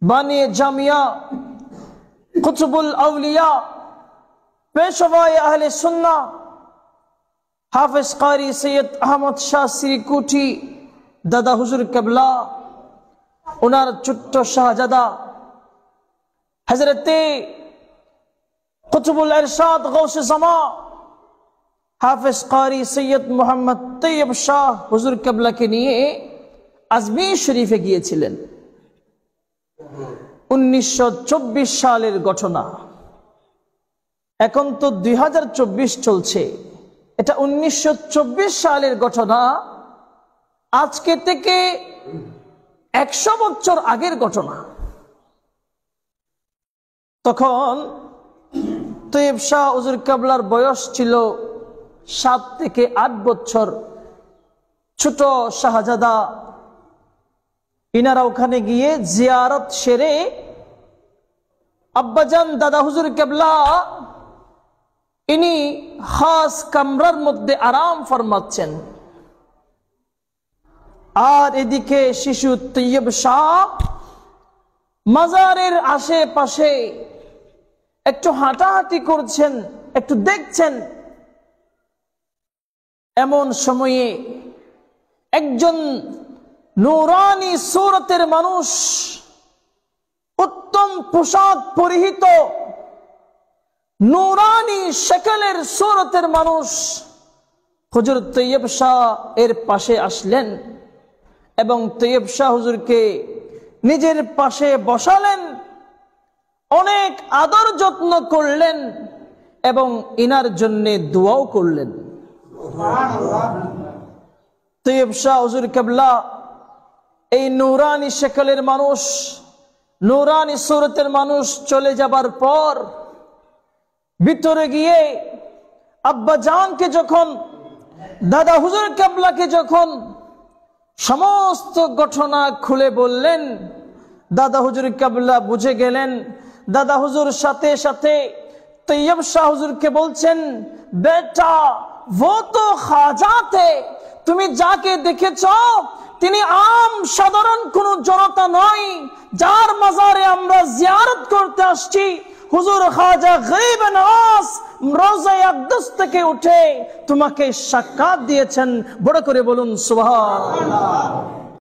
बानी जामिया कुतुबुल औलिया पेशवाए अहले सुन्ना हाफिज कारी सैयद अहमद शाह सिरीकुटी दादा हुजूर केबला उनार चुट्टो शाहजादा हजरते कुतुबुल इरशाद गौसे ज़मा हाफिज कारी सैयद मोहम्मद तैयब शाह हुजूर केबला के निये आजमीर शरीफे गिয়েছিলেন। 1924 সালের ঘটনা। এখন তো 2024 চলছে, এটা 1924 সালের ঘটনা। আজকে থেকে 100 বছর আগের ঘটনা। তখন তৈয়ব শাহ হুজুর কেবলার বয়স ছিল 7 থেকে 8 বছর। ছোট শাহজাদা ইনারা ওখানে গিয়ে জিয়ারত সেরে আব্বাজান দাদা হুজুর কেবলা ইনি খাস কামরার মধ্যে আরাম ফরমাচ্ছেন, আর এদিকে শিশু তৈয়ব শাহ মাজারের আশেপাশে একটু হাঁটাহাঁটি করছেন, একটু দেখছেন। এমন সময়ে একজন নূরানি সুরতের মানুষ, উত্তম পোশাক পরিহিত নূরানি শকলের সুরতের মানুষ হুজুর তৈয়ব শাহ এর পাশে আসলেন এবং তৈয়ব শাহ হুজুরকে নিজের পাশে বসালেন, অনেক আদর যত্ন করলেন এবং ইনার জন্য দোয়াও করলেন। তৈয়ব শাহ হুজুর কেবলা এই নূরানি শকলের মানুষ, নূরানি সুরতের মানুষ চলে যাবার পর ভিতরে গিয়ে আব্বা জানকে যখন, দাদা হুজুর কেবলাকে যখন সমস্ত ঘটনা খুলে বললেন, দাদা হুজুর কেবলা বুঝে গেলেন। দাদা হুজুর সাথে সাথে তৈয়ব শাহ হুজুরকে বলছেন, বেটা वो तो খাজা थे, তুমি যাকে দেখেছ তিনি আম সাধারণ কোন জনতা নয়, যার মাজারে আমরা জিয়ারত করতে আসছি। হুজুর খাজা গরিব নওয়াজ রওজায়ে আকদাস থেকে উঠে তোমাকে সাক্ষাৎ দিয়েছেন। বড় করে বলুন সুবহানাল্লাহ।